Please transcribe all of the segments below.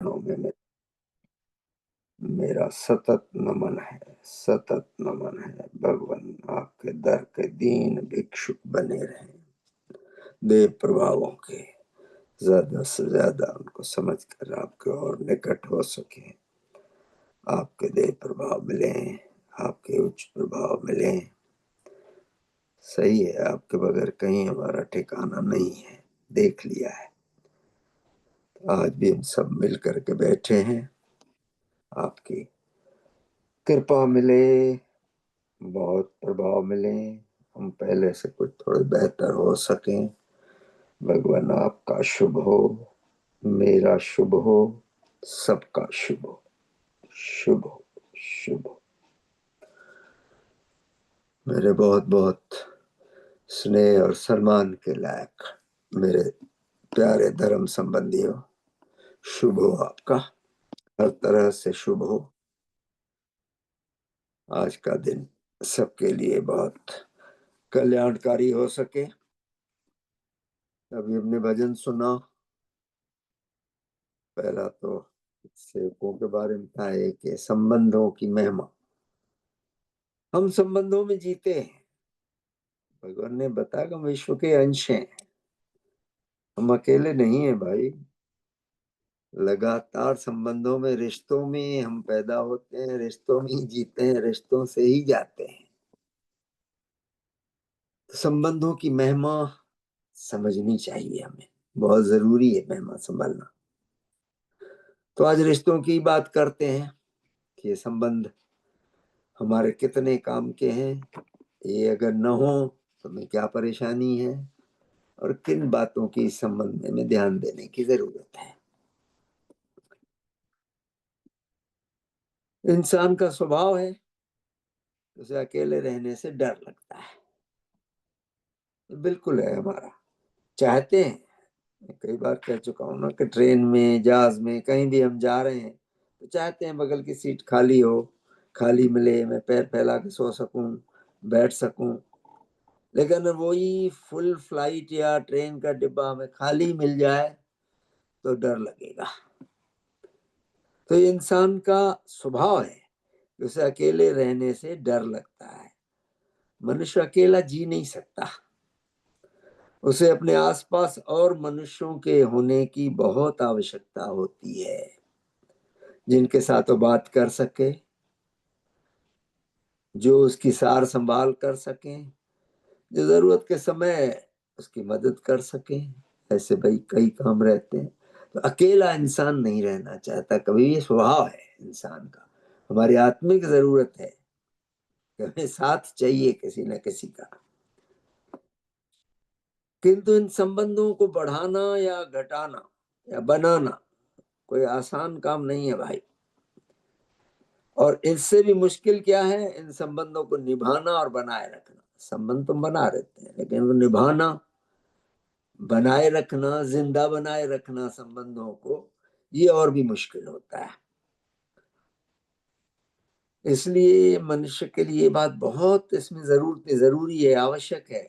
चरणों में मेरा सतत नमन है, सतत नमन है। भगवान आपके दर के दीन भिक्षुक बने रहें, देव प्रभावों के ज्यादा से ज्यादा उनको समझकर आपके और निकट हो सके। आपके देव प्रभाव मिले, आपके उच्च प्रभाव मिले। सही है, आपके बगैर कहीं हमारा ठिकाना नहीं है, देख लिया है। तो आज भी हम सब मिल करके बैठे हैं, आपकी कृपा मिले, बहुत प्रभाव मिले, हम पहले से कुछ थोड़े बेहतर हो सकें। भगवान आपका शुभ हो, मेरा शुभ हो, सबका शुभ हो, शुभ हो, शुभ हो। मेरे बहुत बहुत स्नेह और सम्मान के लायक मेरे प्यारे धर्म संबंधियों, शुभ हो आपका, हर तरह से शुभ हो। आज का दिन सबके लिए बहुत कल्याणकारी हो सके। अभी हमने भजन सुना, पहला तो सेवकों के बारे में था कि संबंधों की महिमा। हम संबंधों में जीते हैं, भगवान ने बताया कि हम विश्व के अंश हैं, हम अकेले नहीं है भाई। लगातार संबंधों में, रिश्तों में हम पैदा होते हैं, रिश्तों में ही जीते हैं, रिश्तों से ही जाते हैं। तो संबंधों की महिमा समझनी चाहिए हमें, बहुत जरूरी है महिमा समझना। तो आज रिश्तों की बात करते हैं कि ये संबंध हमारे कितने काम के हैं, ये अगर न हो तो हमें क्या परेशानी है, और किन बातों की इस संबंध में ध्यान देने की जरूरत है। इंसान का स्वभाव है, उसे अकेले रहने से डर लगता है, बिल्कुल है हमारा। चाहते हैं, कई बार कह चुका हूं ना कि ट्रेन में, जहाज में, कहीं भी हम जा रहे हैं तो चाहते हैं बगल की सीट खाली हो, खाली मिले, मैं पैर फैला के सो सकूं, बैठ सकूं। लेकिन वही फुल फ्लाइट या ट्रेन का डिब्बा हमें खाली मिल जाए तो डर लगेगा। तो इंसान का स्वभाव है, उसे अकेले रहने से डर लगता है। मनुष्य अकेला जी नहीं सकता, उसे अपने आसपास और मनुष्यों के होने की बहुत आवश्यकता होती है, जिनके साथ वो बात कर सके, जो उसकी सार संभाल कर सके, जो जरूरत के समय उसकी मदद कर सके। ऐसे भाई कई काम रहते हैं, तो अकेला इंसान नहीं रहना चाहता कभी। ये स्वभाव है इंसान का, हमारी आत्मिक जरूरत है कि हमें साथ चाहिए किसी न किसी का। किंतु इन संबंधों को बढ़ाना या घटाना या बनाना कोई आसान काम नहीं है भाई। और इससे भी मुश्किल क्या है, इन संबंधों को निभाना और बनाए रखना। संबंध तो बना रहते हैं, लेकिन वो निभाना, बनाए रखना, जिंदा बनाए रखना संबंधों को, ये और भी मुश्किल होता है। इसलिए मनुष्य के लिए ये बात बहुत इसमें जरूरी है, आवश्यक है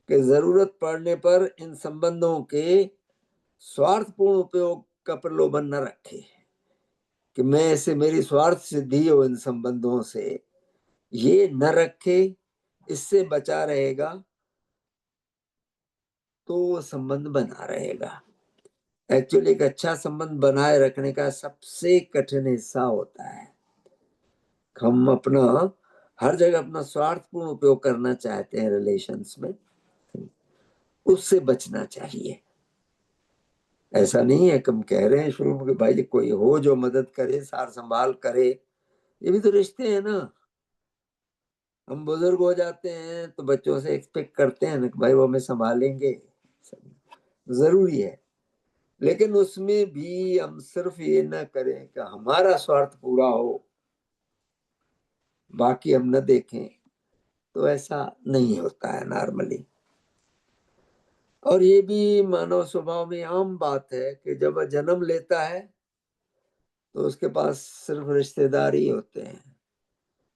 कि जरूरत पड़ने पर इन संबंधों के स्वार्थपूर्ण उपयोग का प्रलोभन न रखे, कि मैं ऐसे मेरी स्वार्थ सिद्धि हो इन संबंधों से, ये न रखे। इससे बचा रहेगा तो वो संबंध बना रहेगा। एक्चुअली एक अच्छा संबंध बनाए रखने का सबसे कठिन हिस्सा होता है, हम अपना हर जगह अपना स्वार्थपूर्ण उपयोग करना चाहते हैं रिलेशंस में, उससे बचना चाहिए। ऐसा नहीं है कि हम कह रहे हैं शुरू में कि भाई कोई हो जो मदद करे, सार संभाल करे, ये भी तो रिश्ते हैं ना। हम बुजुर्ग हो जाते हैं तो बच्चों से एक्सपेक्ट करते हैं ना कि भाई वो हमें संभालेंगे, जरूरी है। लेकिन उसमें भी हम सिर्फ ये ना करें कि हमारा स्वार्थ पूरा हो, बाकी हम न देखें, तो ऐसा नहीं होता है नॉर्मली। और ये भी मानव स्वभाव में आम बात है कि जब वह जन्म लेता है तो उसके पास सिर्फ रिश्तेदार ही होते हैं।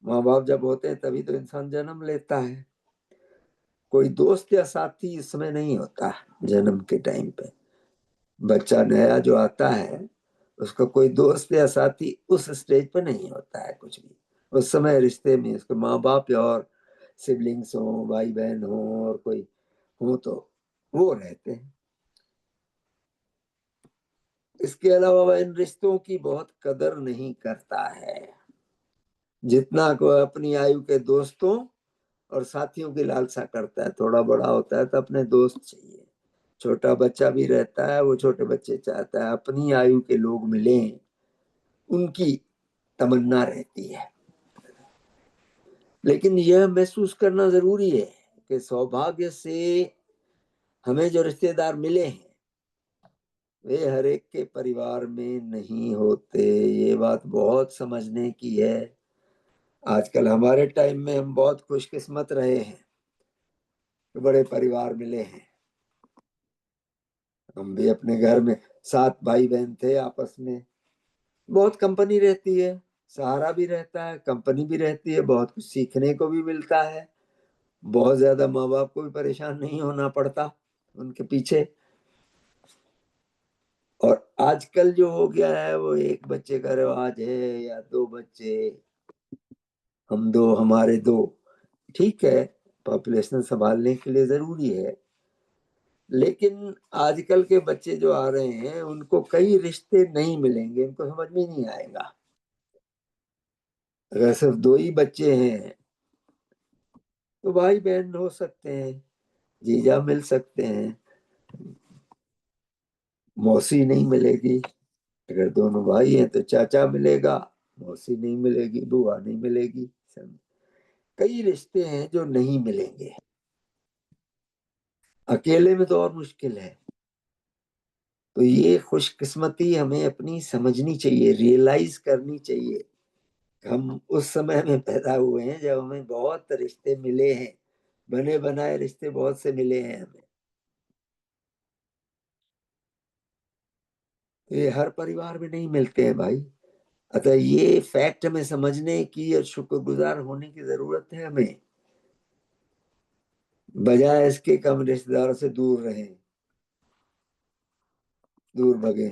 माँ बाप जब होते हैं तभी तो इंसान जन्म लेता है, कोई दोस्त या साथी इसमें नहीं होता जन्म के टाइम पे। बच्चा नया जो आता है उसका कोई दोस्त या साथी उस स्टेज पर नहीं होता है कुछ भी। उस समय रिश्ते में उसके माँ बाप या और सिबलिंग्स हो, भाई बहन हो और कोई हो तो वो रहते हैं। इसके अलावा वह इन रिश्तों की बहुत कदर नहीं करता है जितना को अपनी आयु के दोस्तों और साथियों की लालसा करता है। थोड़ा बड़ा होता है तो अपने दोस्त चाहिए, छोटा बच्चा भी रहता है, वो छोटे बच्चे चाहता है अपनी आयु के लोग मिलें, उनकी तमन्ना रहती है। लेकिन यह महसूस करना जरूरी है कि सौभाग्य से हमें जो रिश्तेदार मिले हैं वे हर एक के परिवार में नहीं होते। ये बात बहुत समझने की है। आजकल हमारे टाइम में हम बहुत खुशकिस्मत रहे हैं कि बड़े परिवार मिले हैं। हम भी अपने घर में 7 भाई बहन थे, आपस में बहुत कंपनी रहती है, सहारा भी रहता है, कंपनी भी रहती है, बहुत कुछ सीखने को भी मिलता है। बहुत ज्यादा माँ बाप को भी परेशान नहीं होना पड़ता उनके पीछे। और आजकल जो हो गया है वो एक बच्चे का रिवाज है या 2 बच्चे, हम 2 हमारे 2। ठीक है, पॉपुलेशन संभालने के लिए जरूरी है, लेकिन आजकल के बच्चे जो आ रहे हैं उनको कई रिश्ते नहीं मिलेंगे, उनको समझ में नहीं आएगा। अगर सिर्फ 2 ही बच्चे हैं तो भाई बहन हो सकते हैं, जीजा मिल सकते हैं, मौसी नहीं मिलेगी। अगर दोनों भाई हैं तो चाचा मिलेगा, मौसी नहीं मिलेगी, बुआ नहीं मिलेगी। कई रिश्ते हैं जो नहीं मिलेंगे। अकेले में तो और मुश्किल है। तो ये खुशकिस्मती हमें अपनी समझनी चाहिए, रियलाइज करनी चाहिए। हम उस समय में पैदा हुए हैं जब हमें बहुत रिश्ते मिले हैं, बने बनाए रिश्ते बहुत से मिले हैं हमें। ये हर परिवार में नहीं मिलते हैं भाई। अतः ये फैक्ट हमें समझने की और शुक्रगुजार होने की जरूरत है हमें, बजाय इसके कम रिश्तेदारों से दूर रहें, दूर भगे।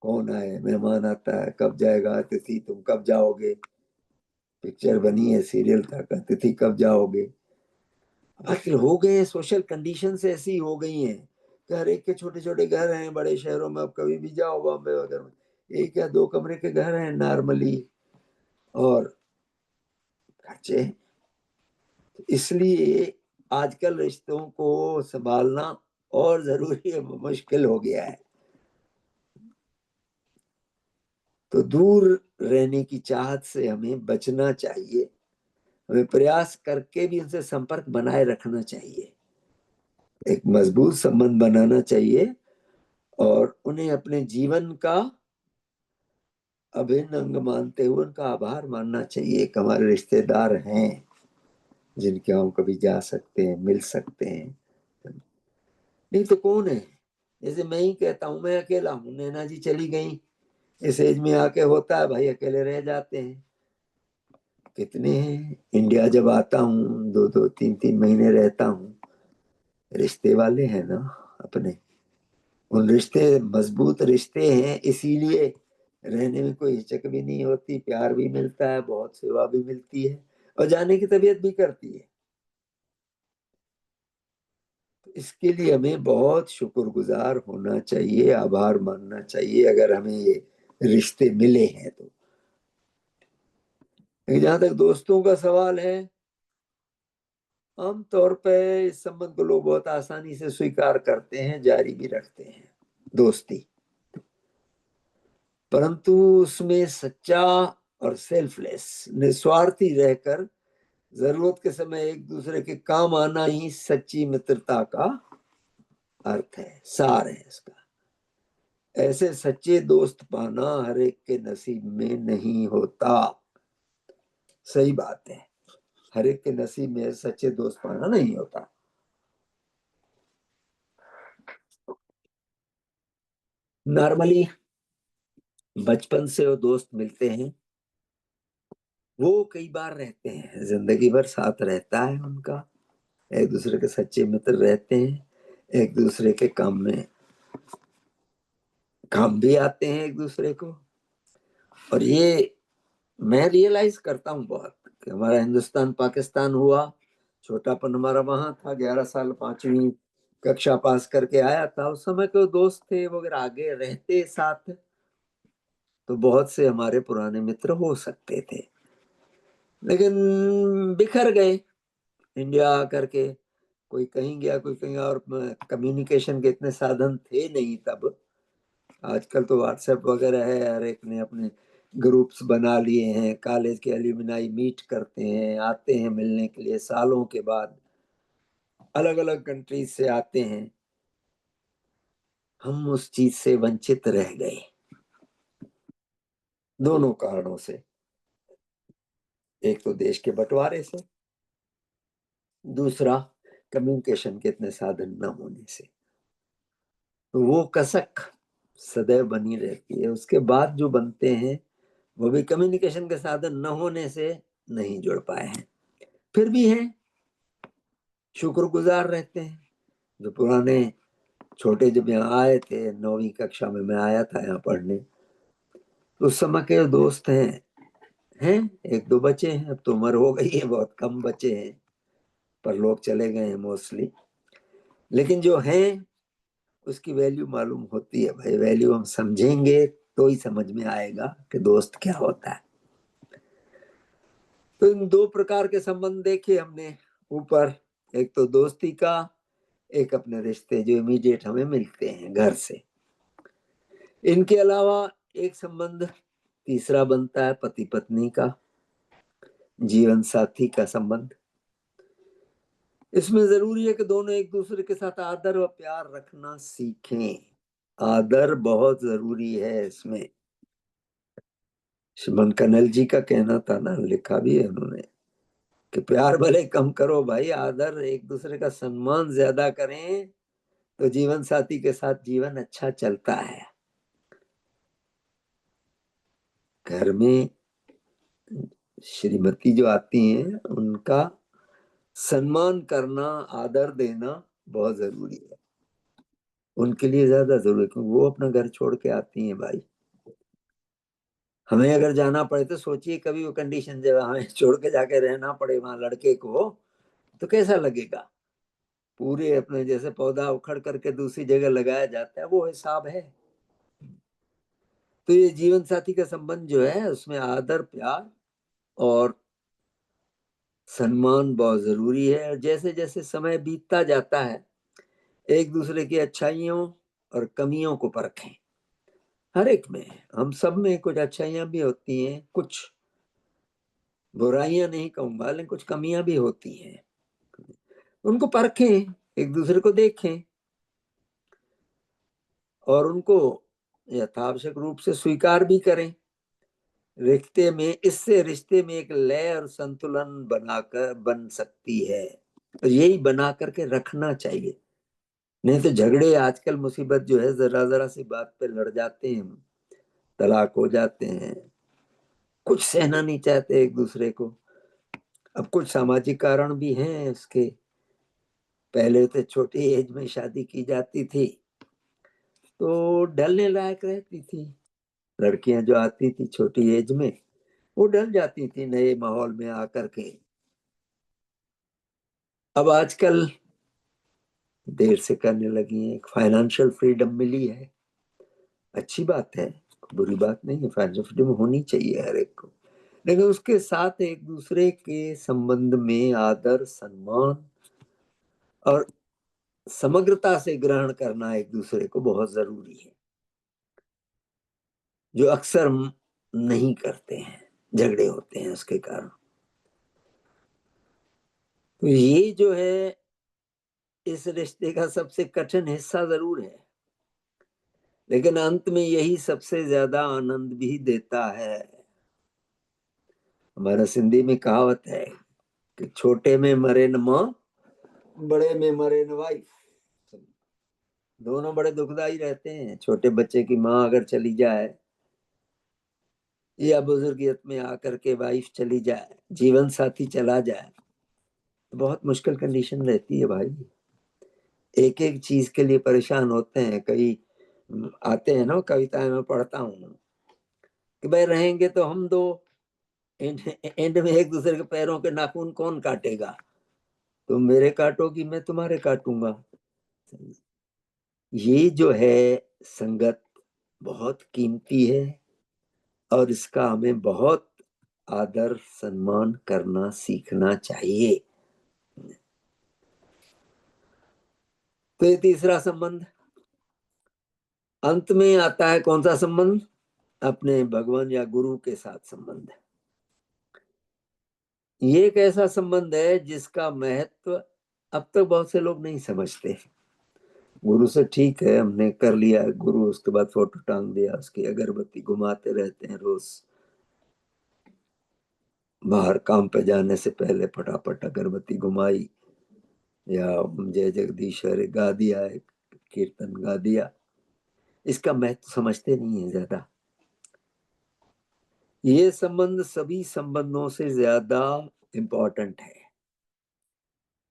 कौन आए, मेहमान आता है, कब जाएगा अतिथि, तुम कब जाओगे, पिक्चर बनी है, सीरियल था, अतिथि कब जाओगे। आखिर हो गए, सोशल कंडीशन से ऐसी हो गई हैं कि हर एक के छोटे छोटे घर हैं बड़े शहरों में। अब कभी भी जाओ बॉम्बे वगैरह में 1 या 2 कमरे के घर हैं नॉर्मली, और खर्चे। इसलिए आजकल रिश्तों को संभालना और जरूरी है, मुश्किल हो गया है। तो दूर रहने की चाहत से हमें बचना चाहिए, हमें प्रयास करके भी उनसे संपर्क बनाए रखना चाहिए, एक मजबूत संबंध बनाना चाहिए और उन्हें अपने जीवन का अभिन्न अंग मानते हुए उनका आभार मानना चाहिए कि हमारे रिश्तेदार हैं जिनके हम कभी जा सकते हैं, मिल सकते हैं। नहीं तो कौन है। जैसे मैं ही कहता हूँ, मैं अकेला हूँ, नैना जी चली गई, इस एज में आके होता है भाई, अकेले रह जाते हैं। कितने हैं, इंडिया जब आता हूँ 2-2 3-3 महीने रहता हूँ, रिश्ते वाले हैं ना अपने। उन रिश्ते मजबूत रिश्ते हैं, इसीलिए रहने में कोई हिचक भी नहीं होती, प्यार भी मिलता है, बहुत सेवा भी मिलती है और जाने की तबीयत भी करती है। तो इसके लिए हमें बहुत शुक्रगुजार होना चाहिए, आभार मानना चाहिए अगर हमें ये रिश्ते मिले हैं तो। जहां तक दोस्तों का सवाल है, आमतौर पर इस संबंध को लोग बहुत आसानी से स्वीकार करते हैं, जारी भी रखते हैं दोस्ती, परंतु उसमें सच्चा और सेल्फलेस, निस्वार्थी रहकर जरूरत के समय एक दूसरे के काम आना ही सच्ची मित्रता का अर्थ है, सार है इसका। ऐसे सच्चे दोस्त पाना हर एक के नसीब में नहीं होता। सही बात है, हर एक के नसीब में सच्चे दोस्त पाना नहीं होता। नॉर्मली बचपन से वो दोस्त मिलते हैं, वो कई बार रहते हैं, जिंदगी भर साथ रहता है उनका, एक दूसरे के सच्चे मित्र रहते हैं, एक दूसरे के काम में काम भी आते हैं एक दूसरे को। और ये मैं रियलाइज करता हूँ बहुत कि हमारा हिंदुस्तान पाकिस्तान हुआ, छोटापन हमारा वहां था, 11 साल 5वीं कक्षा पास करके आया था, उस समय के दोस्त थे वो अगर आगे रहते साथ तो बहुत से हमारे पुराने मित्र हो सकते थे, लेकिन बिखर गए इंडिया आकर के, कोई कहीं गया कोई कहीं, और कम्युनिकेशन के इतने साधन थे नहीं तब। आजकल तो व्हाट्सएप वगैरह है, हर एक ने अपने ग्रुप्स बना लिए हैं, कॉलेज के एल्यूमिनाई मीट करते हैं, आते हैं मिलने के लिए सालों के बाद, अलग अलग कंट्रीज से आते हैं। हम उस चीज से वंचित रह गए दोनों कारणों से। एक तो देश के बंटवारे से, दूसरा कम्युनिकेशन के इतने साधन न होने से। तो वो कसक सदैव बनी रहती है। उसके बाद जो बनते हैं वो भी कम्युनिकेशन के साधन न होने से नहीं जुड़ पाए हैं। फिर भी हैं, शुक्रगुजार रहते हैं। जो पुराने छोटे जब यहाँ आए थे, 9वीं कक्षा में मैं आया था यहाँ पढ़ने, तो उस समय के दोस्त हैं एक दो बचे हैं, अब तो उम्र हो गई है, बहुत कम बचे हैं, पर लोग चले गए हैं मोस्टली। लेकिन जो हैं उसकी वैल्यू मालूम होती है भाई, वैल्यू हम समझेंगे तो ही समझ में आएगा कि दोस्त क्या होता है। तो इन दो प्रकार के संबंध देखे हमने ऊपर, एक तो दोस्ती का, एक अपने रिश्ते जो इमीडिएट हमें मिलते हैं घर से। इनके अलावा एक संबंध तीसरा बनता है पति पत्नी का, जीवन साथी का संबंध। इसमें जरूरी है कि दोनों एक दूसरे के साथ आदर व प्यार रखना सीखें। आदर बहुत जरूरी है इसमें। श्रीमान कनल जी का कहना था ना, लिखा भी है उन्होंने, कि प्यार भले कम करो भाई, आदर एक दूसरे का सम्मान ज्यादा करें तो जीवन साथी के साथ जीवन अच्छा चलता है। घर में श्रीमती जो आती हैं उनका सम्मान करना, आदर देना बहुत जरूरी है। उनके लिए ज्यादा जरूरी है क्योंकि वो अपना घर छोड़ के आती हैं भाई। हमें अगर जाना पड़े तो सोचिए कभी वो कंडीशन जब हमें छोड़ के जाके रहना पड़े वहां लड़के को, तो कैसा लगेगा। पूरे अपने जैसे पौधा उखड़ करके दूसरी जगह लगाया जाता है, वो हिसाब है। तो ये जीवन साथी का संबंध जो है उसमें आदर प्यार और सम्मान बहुत जरूरी है। जैसे जैसे समय बीतता जाता है एक दूसरे की अच्छाइयों और कमियों को परखें। हर एक में, हम सब में कुछ अच्छाइयां भी होती हैं, कुछ बुराइयां नहीं कहूंगा, लेकिन कुछ कमियां भी होती हैं। उनको परखें, एक दूसरे को देखें और उनको यथावश्यक रूप से स्वीकार भी करें। रिश्ते में, इससे रिश्ते में एक लय और संतुलन बनाकर बन सकती है, और यही बना करके रखना चाहिए। नहीं तो झगड़े, आजकल मुसीबत जो है, जरा जरा सी बात पे लड़ जाते हैं, तलाक हो जाते हैं, कुछ सहना नहीं चाहते एक दूसरे को। अब कुछ सामाजिक कारण भी हैं इसके। पहले तो छोटी एज में शादी की जाती थी तो ढलने लायक रहती थी। लड़कियां जो आती थी छोटी एज में वो ढल जाती थी नए माहौल में आकर के। अब आजकल देर से करने लगी है, एक फाइनेंशियल फ्रीडम मिली है, अच्छी बात है, बुरी बात नहीं है, फाइनेंशियल फ्रीडम होनी चाहिए हर एक को। लेकिन उसके साथ एक दूसरे के संबंध में आदर सम्मान और समग्रता से ग्रहण करना एक दूसरे को बहुत जरूरी है, जो अक्सर नहीं करते हैं, झगड़े होते हैं उसके कारण। तो ये जो है इस रिश्ते का सबसे कठिन हिस्सा जरूर है, लेकिन अंत में यही सबसे ज्यादा आनंद भी देता है। हमारा सिंधी में कहावत है कि छोटे में मरे न माँ, बड़े में मरे न वाइफ। दोनों बड़े दुखदाई रहते हैं। छोटे बच्चे की माँ अगर चली जाए या बुजुर्गियत में आकर के वाइफ चली जाए, जीवन साथी चला जाए, तो बहुत मुश्किल कंडीशन रहती है भाई। एक एक चीज के लिए परेशान होते हैं। कई आते हैं ना, कविताएं में पढ़ता हूँ कि भाई रहेंगे तो हम दो, एंड में एक दूसरे के पैरों के नाखून कौन काटेगा? तुम मेरे काटोगी, मैं तुम्हारे काटूंगा। ये जो है संगत बहुत कीमती है, और इसका हमें बहुत आदर सम्मान करना सीखना चाहिए। तो ये तीसरा संबंध। अंत में आता है कौन सा संबंध? अपने भगवान या गुरु के साथ संबंध। ये एक ऐसा संबंध है जिसका महत्व अब तक बहुत से लोग नहीं समझते। गुरु से ठीक है, हमने कर लिया गुरु, उसके बाद फोटो टांग दिया, उसकी अगरबत्ती घुमाते रहते हैं रोज, बाहर काम पे जाने से पहले फटाफट अगरबत्ती घुमाई, या जय जगदीश हरे गा दिया, एक कीर्तन गा दिया। इसका महत्व समझते नहीं है ज्यादा। ये संबंध सभी संबंधों से ज्यादा इंपॉर्टेंट है,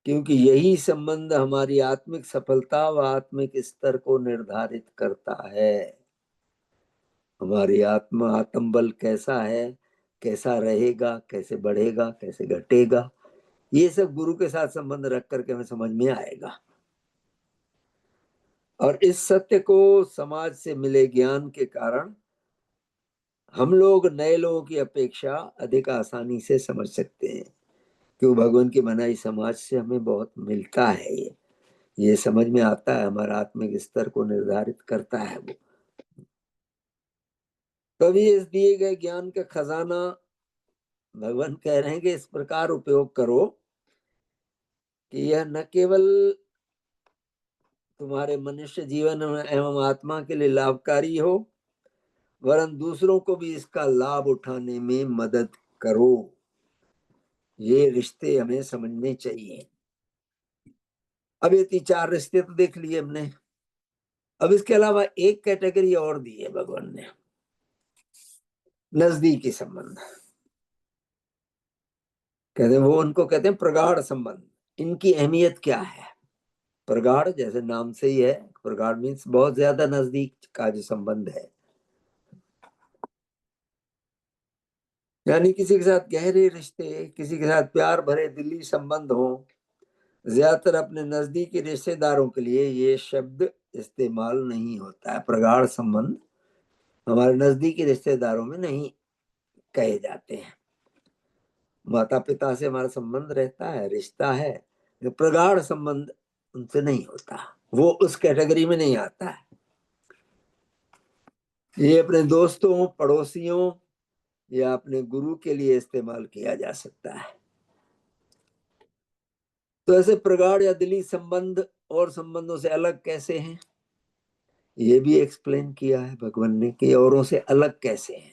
क्योंकि यही संबंध हमारी आत्मिक सफलता व आत्मिक स्तर को निर्धारित करता है। हमारी आत्मा, आत्मबल कैसा है, कैसा रहेगा, कैसे बढ़ेगा, कैसे घटेगा, ये सब गुरु के साथ संबंध रख करके हमें समझ में आएगा। और इस सत्य को समाज से मिले ज्ञान के कारण हम लोग नए लोगों की अपेक्षा अधिक आसानी से समझ सकते हैं, क्यों भगवान की बनाई समाज से हमें बहुत मिलता है। ये समझ में आता है, हमारा आत्मिक स्तर को निर्धारित करता है वो। तभी इस दिए गए ज्ञान का खजाना भगवान कह रहे हैं कि इस प्रकार उपयोग करो कि यह न केवल तुम्हारे मनुष्य जीवन एवं आत्मा के लिए लाभकारी हो, वरन दूसरों को भी इसका लाभ उठाने में मदद करो। ये रिश्ते हमें समझने चाहिए। अब ये 4 रिश्ते तो देख लिए हमने। अब इसके अलावा एक कैटेगरी और दी है भगवान ने, नजदीकी संबंध। कहते हैं वो, उनको कहते हैं प्रगाढ़ संबंध। इनकी अहमियत क्या है? प्रगाढ़ जैसे नाम से ही है, प्रगाढ़ मीन्स बहुत ज्यादा नजदीक का जो संबंध है, यानी किसी के साथ गहरे रिश्ते, किसी के साथ प्यार भरे दिली संबंध हो। ज्यादातर अपने नजदीकी रिश्तेदारों के लिए ये शब्द इस्तेमाल नहीं होता है। प्रगाढ़ संबंध हमारे नजदीकी रिश्तेदारों में नहीं कहे जाते हैं। माता पिता से हमारा संबंध रहता है, रिश्ता है, तो प्रगाढ़ संबंध उनसे नहीं होता, वो उस कैटेगरी में नहीं आता है। ये अपने दोस्तों, पड़ोसियों या अपने गुरु के लिए इस्तेमाल किया जा सकता है। तो ऐसे प्रगाढ़ या दिली संबंध और संबंधों से अलग कैसे हैं, ये भी एक्सप्लेन किया है भगवान ने कि औरों से अलग कैसे हैं।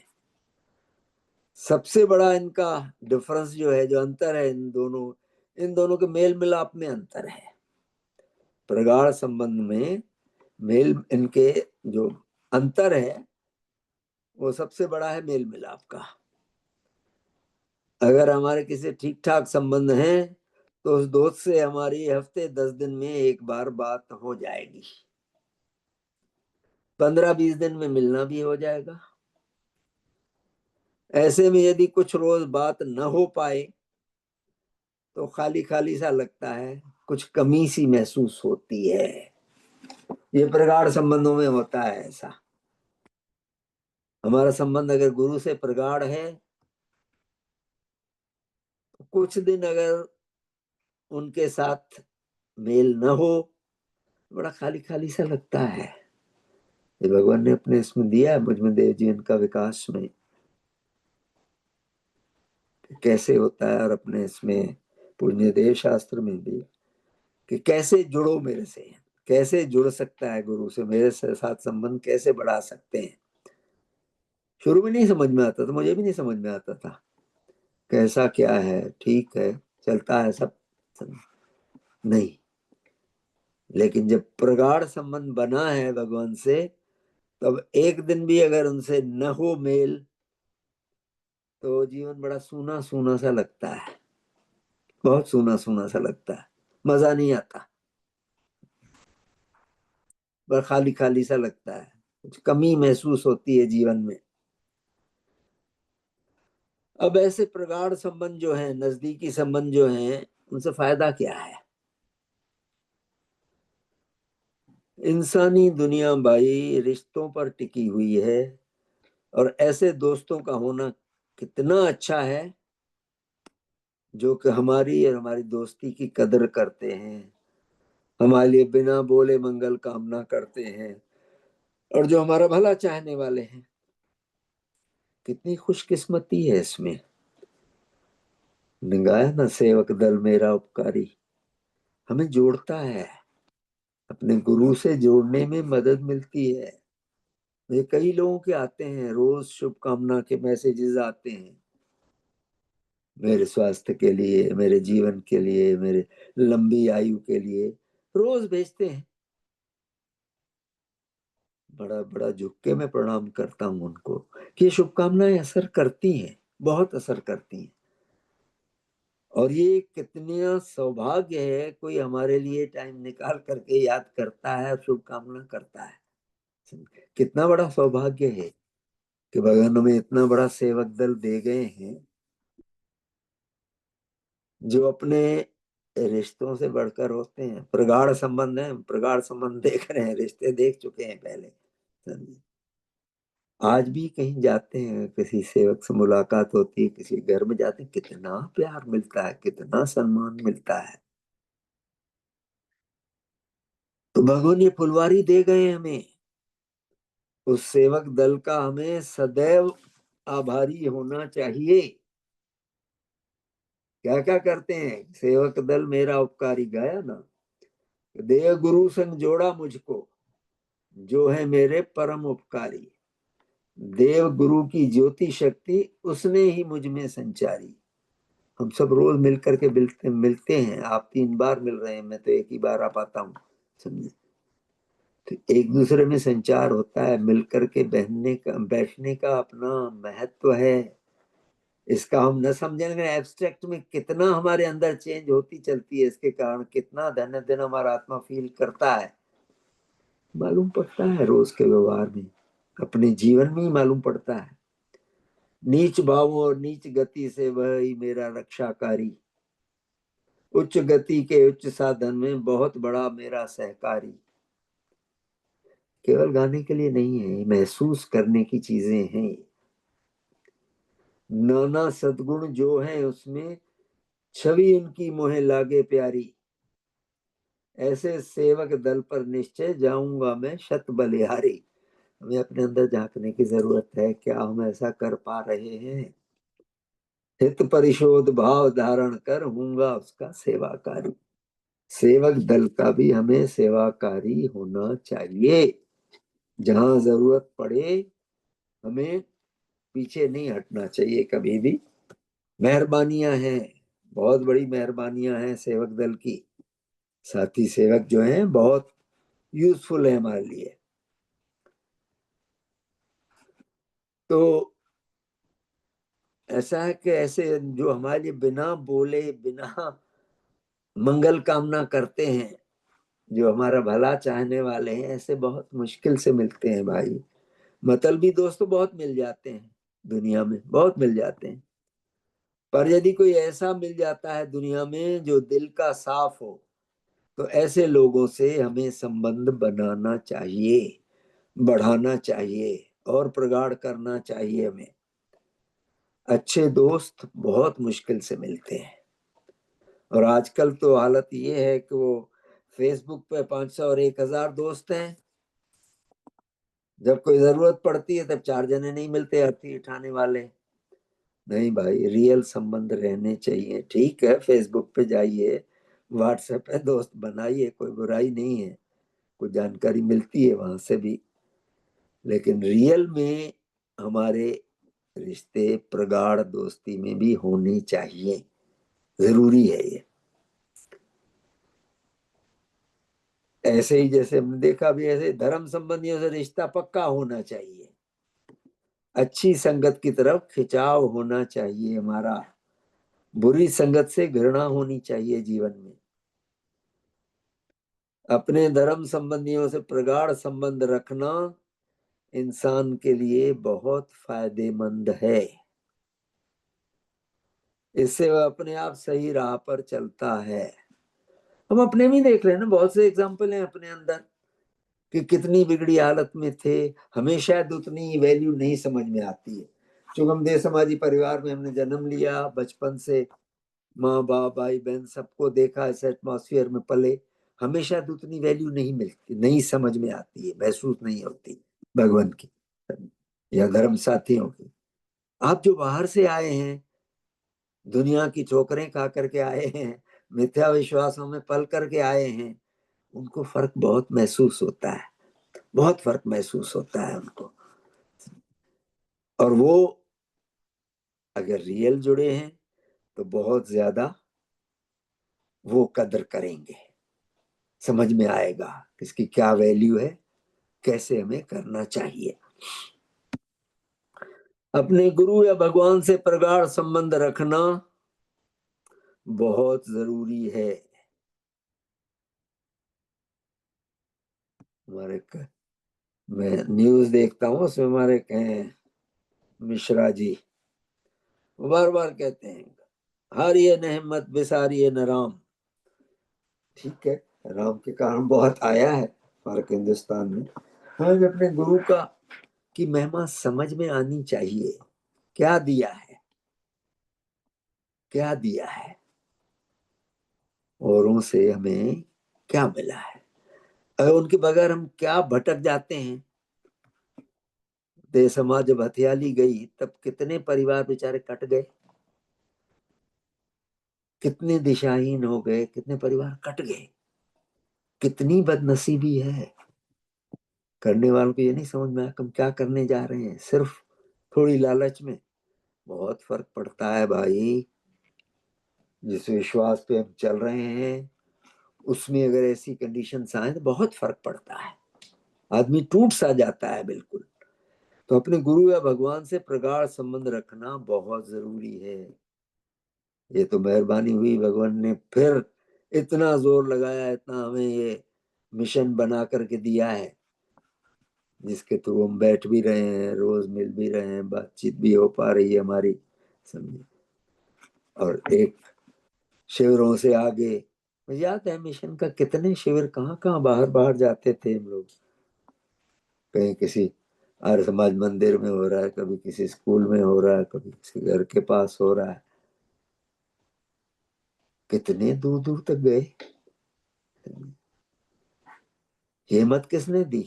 सबसे बड़ा इनका डिफरेंस जो है, जो अंतर है इन दोनों के मेल मिलाप में अंतर है। प्रगाढ़ संबंध में मेल, इनके जो अंतर है वो सबसे बड़ा है मेल मिलाप का। अगर हमारे किसी ठीक ठाक संबंध हैं तो उस दोस्त से हमारी हफ्ते 10 दिन में एक बार बात हो जाएगी, 15-20 दिन में मिलना भी हो जाएगा। ऐसे में यदि कुछ रोज बात न हो पाए तो खाली खाली सा लगता है, कुछ कमी सी महसूस होती है। ये प्रगाढ़ संबंधों में होता है ऐसा। हमारा संबंध अगर गुरु से प्रगाढ़ है तो कुछ दिन अगर उनके साथ मेल न हो, बड़ा खाली खाली सा लगता है। ये भगवान ने अपने इसमें दिया है, मुझमें देव जीवन का विकास में कैसे होता है, और अपने इसमें पुण्य देव शास्त्र में भी कि कैसे जुड़ो मेरे से, कैसे जुड़ सकता है गुरु से, मेरे साथ संबंध कैसे बढ़ा सकते हैं। शुरू में नहीं समझ में आता था, मुझे भी नहीं समझ में आता था कैसा क्या है, ठीक है चलता है सब, नहीं। लेकिन जब प्रगाढ़ संबंध बना है भगवान से, तब एक दिन भी अगर उनसे न हो मेल तो जीवन बड़ा सूना सूना सा लगता है, बहुत सूना सूना सा लगता है, मजा नहीं आता, बड़ा खाली खाली सा लगता है, कुछ कमी महसूस होती है जीवन में। अब ऐसे प्रगाढ़ संबंध जो है, नजदीकी संबंध जो है, उनसे फायदा क्या है? इंसानी दुनिया भाई रिश्तों पर टिकी हुई है, और ऐसे दोस्तों का होना कितना अच्छा है जो कि हमारी और हमारी दोस्ती की कदर करते हैं, हमारे लिए बिना बोले मंगल कामना करते हैं, और जो हमारा भला चाहने वाले हैं। कितनी खुशकिस्मती है इसमें। गाया ना, सेवक दल मेरा उपकारी, हमें जोड़ता है, अपने गुरु से जोड़ने में मदद मिलती है। ये कई लोगों के आते हैं, रोज शुभकामना के मैसेजेस आते हैं, मेरे स्वास्थ्य के लिए, मेरे जीवन के लिए, मेरे लंबी आयु के लिए रोज भेजते हैं। बड़ा बड़ा झुक के मैं प्रणाम करता हूं उनको कि ये शुभकामनाएं असर करती हैं, बहुत असर करती हैं। और ये कितना सौभाग्य है, कोई हमारे लिए टाइम निकाल करके याद करता है, शुभकामना करता है। कितना बड़ा सौभाग्य है कि भगवान हमें इतना बड़ा सेवक दल दे गए हैं, जो अपने रिश्तों से बढ़कर होते हैं। प्रगाढ़ संबंध है, प्रगाढ़ संबंध देख रहे हैं, रिश्ते देख चुके हैं पहले, समझे। आज भी कहीं जाते हैं, किसी सेवक से मुलाकात होती है, किसी घर में जाते हैं, कितना प्यार मिलता है, कितना सम्मान मिलता है। तो भगवान ये फुलवारी दे गए हमें, उस सेवक दल का हमें सदैव आभारी होना चाहिए। क्या क्या करते हैं, सेवक दल मेरा उपकारी, गाया ना, देव गुरु संग जोड़ा मुझको, जो है मेरे परम उपकारी, देव गुरु की ज्योति शक्ति उसने ही मुझ में संचारी। हम सब रोज मिल करके मिलते हैं, आप 3 बार मिल रहे हैं, मैं तो एक ही बार आ पाता हूँ, समझे। तो एक दूसरे में संचार होता है, मिल करके बहने का बैठने का अपना महत्व है। इसका हम न समझेंगे, एब्स्ट्रैक्ट में कितना हमारे अंदर चेंज होती चलती है, इसके कारण कितना धन्य दिन हमारा आत्मा फील करता है, मालूम पड़ता है रोज के व्यवहार में, अपने जीवन में ही मालूम पड़ता है। नीच भावों और नीच गति से वह ही मेरा रक्षाकारी, उच्च गति के उच्च साधन में बहुत बड़ा मेरा सहकारी। केवल गाने के लिए नहीं है, महसूस करने की चीजें हैं। नाना सद्गुण जो है उसमें, छवि उनकी मोहे लागे प्यारी, ऐसे सेवक दल पर निश्चय जाऊंगा मैं शत बलिहारी। हमें अपने अंदर झांकने की जरूरत है, क्या हम ऐसा कर पा रहे हैं? हित परिशोध भाव धारण कर हूंगा उसका सेवाकारी। सेवक दल का भी हमें सेवाकारी होना चाहिए। जहां जरूरत पड़े हमें पीछे नहीं हटना चाहिए कभी भी। मेहरबानियां हैं, बहुत बड़ी मेहरबानियां हैं सेवक दल की। साथी सेवक जो हैं बहुत यूजफुल है हमारे लिए। तो ऐसा है कि ऐसे जो हमारे लिए बिना बोले, बिना मंगल कामना करते हैं, जो हमारा भला चाहने वाले हैं, ऐसे बहुत मुश्किल से मिलते हैं भाई। मतलबी दोस्त तो बहुत मिल जाते हैं दुनिया में, बहुत मिल जाते हैं, पर यदि कोई ऐसा मिल जाता है दुनिया में जो दिल का साफ हो, तो ऐसे लोगों से हमें संबंध बनाना चाहिए, बढ़ाना चाहिए, और प्रगाढ़ करना चाहिए हमें। अच्छे दोस्त बहुत मुश्किल से मिलते हैं, और आजकल तो हालत ये है कि वो फेसबुक पे 500 और 1000 दोस्त हैं, जब कोई जरूरत पड़ती है तब 4 जने नहीं मिलते अर्थी उठाने वाले। नहीं भाई, रियल संबंध रहने चाहिए। ठीक है, फेसबुक पे जाइए, व्हाट्सएप पे दोस्त बनाइए, कोई बुराई नहीं है, कुछ जानकारी मिलती है वहां से भी, लेकिन रियल में हमारे रिश्ते प्रगाढ़ दोस्ती में भी होनी चाहिए, जरूरी है ये। ऐसे ही जैसे हमने देखा भी, ऐसे धर्म संबंधियों से रिश्ता पक्का होना चाहिए, अच्छी संगत की तरफ खिंचाव होना चाहिए हमारा, बुरी संगत से घृणा होनी चाहिए जीवन में। अपने धर्म संबंधियों से प्रगाढ़ संबंध रखना इंसान के लिए बहुत फायदेमंद है। इससे वह अपने आप सही राह पर चलता है। हम अपने भी देख रहे हैं ना, बहुत से एग्जाम्पल हैं अपने अंदर कि कितनी बिगड़ी हालत में थे, हमें शायद उतनी वैल्यू नहीं समझ में आती है। चूंकि हम देश समाजी परिवार में हमने जन्म लिया, बचपन से माँ बाप भाई बहन सबको देखा, इस एटमॉस्फेयर में पले, हमें शायद उतनी वैल्यू नहीं मिलती, नहीं समझ में आती है, महसूस नहीं होती भगवान की या धर्म साथियों की। आप जो बाहर से आए हैं, दुनिया की ठोकरें खा करके आए हैं, मिथ्या विश्वासों में पल करके आए हैं, उनको फर्क बहुत महसूस होता है, बहुत फर्क महसूस होता है उनको। और वो अगर रियल जुड़े हैं तो बहुत ज्यादा वो कदर करेंगे, समझ में आएगा इसकी क्या वैल्यू है, कैसे हमें करना चाहिए। अपने गुरु या भगवान से प्रगाढ़ संबंध रखना बहुत जरूरी है। हमारे मैं न्यूज देखता हूँ, उसमें हमारे मिश्रा जी बार बार कहते हैं, हारिए न हिम्मत बिसारिए न राम। ठीक है, राम के कारण बहुत आया है हमारे हिंदुस्तान में। हमें अपने गुरु का की महिमा समझ में आनी चाहिए, क्या दिया है, क्या दिया है, औरों से हमें क्या मिला है, अगर उनके बगैर हम क्या भटक जाते हैं। देश समाज जब हथियाली गई तब कितने परिवार बेचारे कट गए, कितने दिशाहीन हो गए, कितने परिवार कट गए, कितनी बदनसीबी है। करने वालों को ये नहीं समझ में आया हम क्या करने जा रहे हैं, सिर्फ थोड़ी लालच में बहुत फर्क पड़ता है भाई। जिस विश्वास पे हम चल रहे हैं उसमें अगर ऐसी कंडीशंस आए तो बहुत फर्क पड़ता है, आदमी टूट सा जाता है बिल्कुल। तो अपने गुरु या भगवान से प्रगाढ़ संबंध रखना बहुत जरूरी है। ये तो मेहरबानी हुई, भगवान ने फिर इतना जोर लगाया, इतना हमें ये मिशन बना करके दिया है, जिसके थ्रू हम बैठ भी रहे हैं, रोज मिल भी रहे हैं, बातचीत भी हो पा रही है हमारी, समझे। और एक शिविरों से आगे, मुझे याद है मिशन का कितने शिविर कहाँ कहाँ बाहर बाहर जाते थे हम लोग। कहीं किसी आर्य समाज मंदिर में हो रहा है, कभी किसी स्कूल में हो रहा है, कभी किसी घर के पास हो रहा है, कितने दूर दूर तक गए। हिम्मत किसने दी,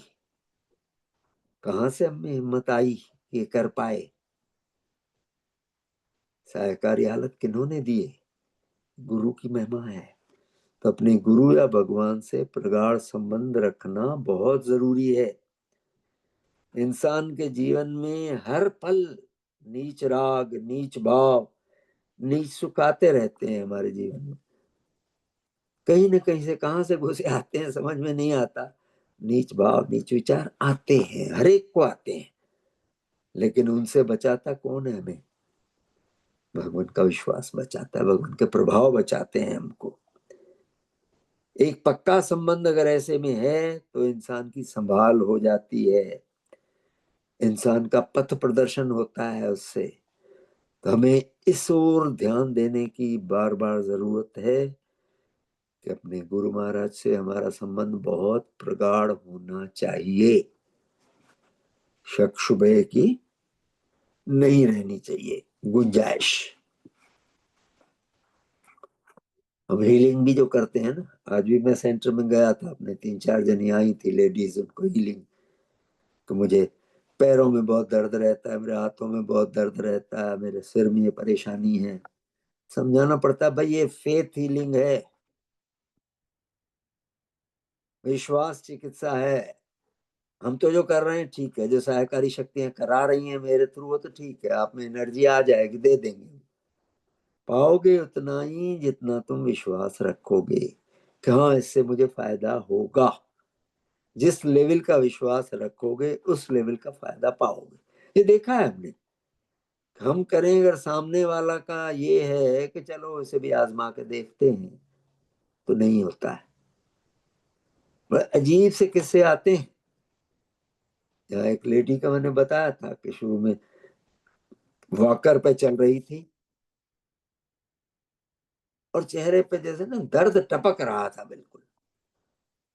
कहाँ से हमें हिम्मत आई ये कर पाए, सहकारी हालत किन्होंने दिए, गुरु की महिमा है। तो अपने गुरु या भगवान से प्रगाढ़ संबंध रखना बहुत जरूरी है। इंसान के जीवन में हर पल नीच राग, नीच भाव, नीच सुख आते रहते हैं हमारे जीवन में, कहीं न कहीं से कहां से घुसे आते हैं समझ में नहीं आता। नीच भाव, नीच विचार आते हैं, हर एक को आते हैं, लेकिन उनसे बचाता कौन है हमें, भगवान का विश्वास बचाता है, भगवान के प्रभाव बचाते हैं हमको। एक पक्का संबंध अगर ऐसे में है तो इंसान की संभाल हो जाती है, इंसान का पथ प्रदर्शन होता है उससे। तो हमें इस ओर ध्यान देने की बार बार जरूरत है कि अपने गुरु महाराज से हमारा संबंध बहुत प्रगाढ़ होना चाहिए, शक शुबह की नहीं रहनी चाहिए गुंजाइश। हम हीलिंग भी जो करते हैं ना, आज भी मैं सेंटर में गया था, अपने 3-4 जनी आई थी लेडीज, उनको हीलिंग। तो मुझे पैरों में बहुत दर्द रहता है, मेरे हाथों में बहुत दर्द रहता है, मेरे सिर में ये परेशानी है, समझाना पड़ता है भाई ये फेथ हीलिंग है, विश्वास चिकित्सा है। हम तो जो कर रहे हैं ठीक है, जो सहायकारी शक्तियां करा रही हैं मेरे थ्रू वो तो ठीक है, आप में एनर्जी आ जाएगी, दे देंगे, पाओगे उतना ही जितना तुम विश्वास रखोगे कि हाँ इससे मुझे फायदा होगा। जिस लेवल का विश्वास रखोगे उस लेवल का फायदा पाओगे, ये देखा है हमने। हम करें अगर सामने वाला का ये है कि चलो इसे भी आजमा के देखते हैं, तो नहीं होता है। बड़े अजीब से किस्से आते हैं। यहाँ एक लेडी का मैंने बताया था कि शुरू में वॉकर पे चल रही थी, और चेहरे पे जैसे ना दर्द टपक रहा था बिल्कुल।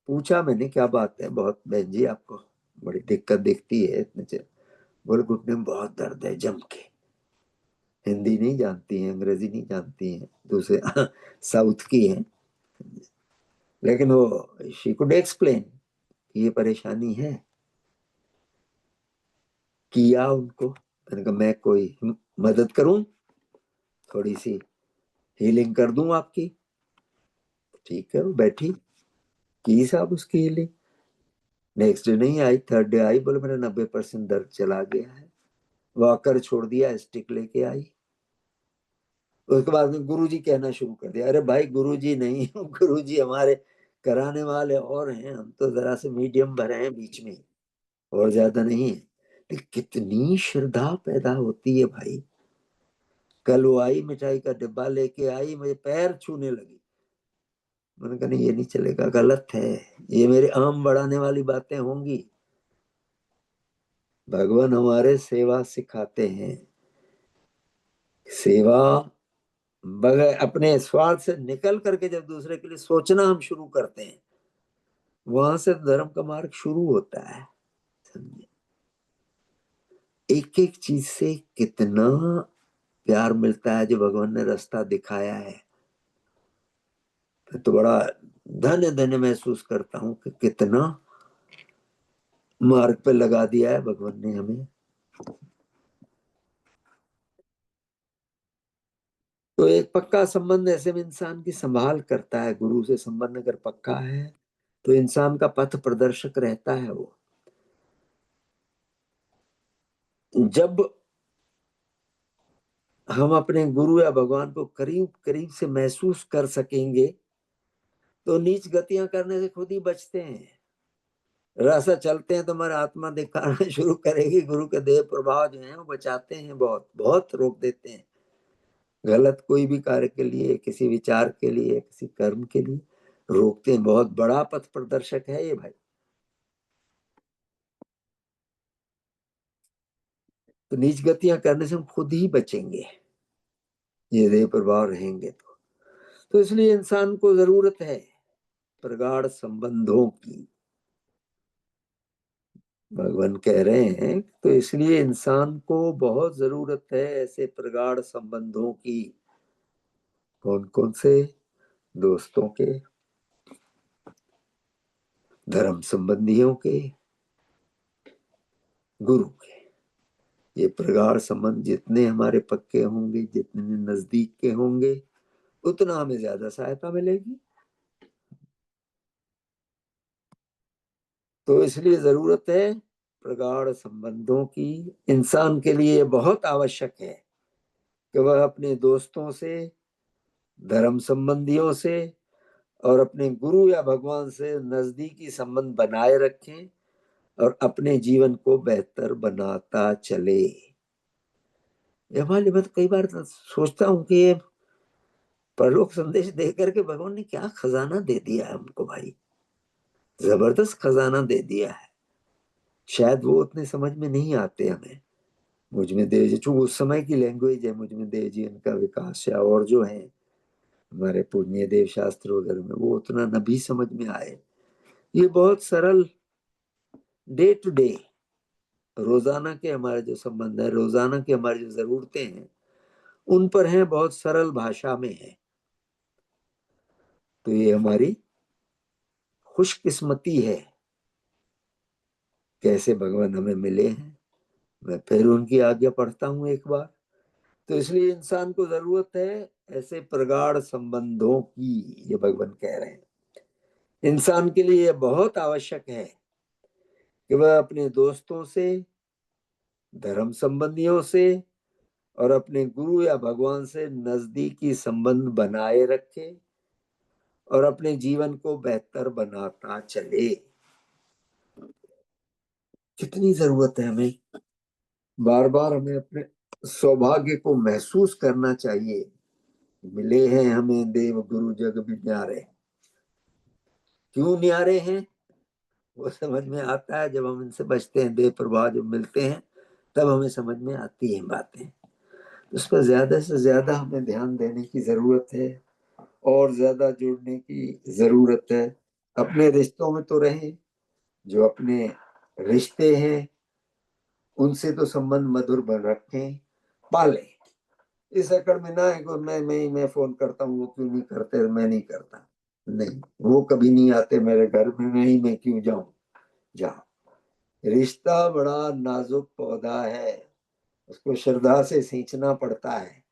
पूछा मैंने, क्या बात है बहुत बहन जी, आपको बड़ी दिक्कत दिखती है इतने चेहरे। बोले घुटने में बहुत दर्द है जम के। हिंदी नहीं जानती है, अंग्रेजी नहीं जानती है, दूसरे साउथ की है, लेकिन वो शी कुड एक्सप्लेन ये परेशानी है। किया उनको, मैंने कहा मैं कोई मदद करूं, थोड़ी सी हीलिंग कर दूं आपकी। ठीक है, वो बैठी, की साहब उसकी हीलिंग। नेक्स्ट डे नहीं आई, थर्ड डे आई, बोले मेरा 90% दर्द चला गया है। वॉकर छोड़ दिया, स्टिक लेके आई। उसके बाद में गुरुजी कहना शुरू कर दिया, अरे भाई गुरुजी नहीं गुरुजी हमारे कराने वाले और हैं, हम तो जरा से मीडियम भरे हैं बीच में, और ज्यादा नहीं है। लेकिन कितनी श्रद्धा पैदा होती है भाई। कल वो आई, मिठाई का डिब्बा लेके आई, मुझे पैर छूने लगी। मैंने कहा नहीं, ये नहीं चलेगा, गलत है, ये मेरे आम बढ़ाने वाली बातें होंगी। भगवान हमारे सेवा सिखाते हैं। सेवा बगैर अपने स्वार्थ से निकल करके जब दूसरे के लिए सोचना हम शुरू करते हैं, वहां से धर्म का मार्ग शुरू होता है। समझे, एक एक चीज से कितना प्यार मिलता है जो भगवान ने रास्ता दिखाया है। तो बड़ा धन्य धन्य महसूस करता हूं कि कितना मार्ग पे लगा दिया है भगवान ने हमें। तो एक पक्का संबंध ऐसे में इंसान की संभाल करता है। गुरु से संबंध अगर पक्का है तो इंसान का पथ प्रदर्शक रहता है वो। जब हम अपने गुरु या भगवान को करीब करीब से महसूस कर सकेंगे तो नीच गतियां करने से खुद ही बचते हैं। रास्ता चलते हैं तो हमारी आत्मा दिखाना शुरू करेगी। गुरु के देह प्रभाव जो है वो बचाते हैं, बहुत बहुत रोक देते हैं। गलत कोई भी कार्य के लिए, किसी विचार के लिए, किसी कर्म के लिए रोकते हैं। बहुत बड़ा पथ प्रदर्शक है ये भाई। तो नीच गतियां करने से हम खुद ही बचेंगे, ये देह प्रभाव रहेंगे तो इसलिए इंसान को जरूरत है प्रगाढ़ संबंधों की। भगवान कह रहे हैं तो इसलिए इंसान को बहुत जरूरत है ऐसे प्रगाढ़ संबंधों की। कौन कौन से? दोस्तों के, धर्म संबंधियों के, गुरु के। ये प्रगाढ़ संबंध जितने हमारे पक्के होंगे, जितने नजदीक के होंगे, उतना हमें ज्यादा सहायता मिलेगी। तो इसलिए जरूरत है प्रगाढ़ संबंधों की। इंसान के लिए बहुत आवश्यक है कि वह अपने दोस्तों से, धर्म संबंधियों से और अपने गुरु या भगवान से नजदीकी संबंध बनाए रखें और अपने जीवन को बेहतर बनाता चले। हमारे मैं तो कई बार सोचता हूँ कि ये परलोक संदेश दे करके भगवान ने क्या खजाना दे दिया है हमको भाई। जबरदस्त खजाना दे दिया है। शायद वो उतने समझ में नहीं आते हमें। मुझ में देव जी, चूंकि उस समय की लैंग्वेज है, मुझ में देव जी इनका विकास या और जो है हमारे पुण्य देव शास्त्र वगैरह में वो उतना न भी समझ में आए। ये बहुत सरल डे टू डे, रोजाना के हमारे जो संबंध है, रोजाना की हमारी जो जरूरतें हैं, उन पर हैं, बहुत सरल भाषा में है। तो ये हमारी खुशकिस्मती है कैसे भगवान हमें मिले हैं। मैं फिर उनकी आज्ञा पढ़ता हूँ एक बार। तो इसलिए इंसान को जरूरत है ऐसे प्रगाढ़ संबंधों की, ये भगवान कह रहे हैं। इंसान के लिए यह बहुत आवश्यक है कि वह अपने दोस्तों से, धर्म संबंधियों से और अपने गुरु या भगवान से नजदीकी संबंध बनाए रखे और अपने जीवन को बेहतर बनाता चले। कितनी जरूरत है हमें, बार बार हमें अपने सौभाग्य को महसूस करना चाहिए। मिले हैं हमें देव गुरु जग में न्यारे। क्यों न्यारे हैं वो समझ में आता है जब हम इनसे बचते हैं। देव प्रभाव जब मिलते हैं तब हमें समझ में आती है बातें। उस पर ज्यादा से ज्यादा हमें ध्यान देने की जरूरत है। और ज्यादा जुड़ने की जरूरत है। अपने रिश्तों में तो रहें, जो अपने रिश्ते हैं उनसे तो संबंध मधुर बन रखें, पालें। इस अकड़ में ना है कि मैं फोन करता हूँ, वो क्यों नहीं करते, मैं नहीं करता। नहीं, वो कभी नहीं आते मेरे घर में, मैं क्यों जाऊं। जाओ। रिश्ता बड़ा नाजुक पौधा है, उसको श्रद्धा से सींचना पड़ता है।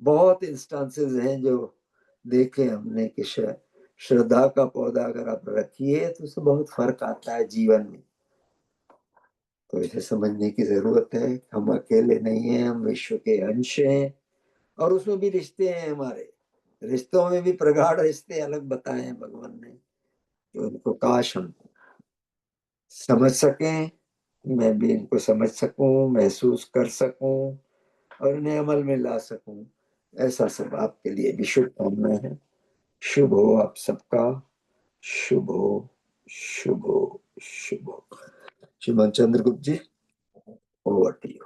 बहुत इंस्टांसेस हैं जो देखे हमने कि श्रद्धा का पौधा अगर आप रखिए तो उससे बहुत फर्क आता है जीवन में। तो इसे समझने की जरूरत है, हम अकेले नहीं हैं, हम विश्व के अंश हैं, और उसमें भी रिश्ते हैं हमारे। रिश्तों में भी प्रगाढ़ रिश्ते अलग बताए हैं भगवान ने, तो उनको काश हम समझ सकें, मैं भी इनको समझ सकूं, महसूस कर सकूं और इन्हें अमल में ला सकूं। ऐसा सब आपके लिए भी शुभकामना है। शुभ हो आप सबका। शुभ हो, शुभ हो, शुभ हो। श्रीमान चंद्रगुप्त जी, ओवर टू यू।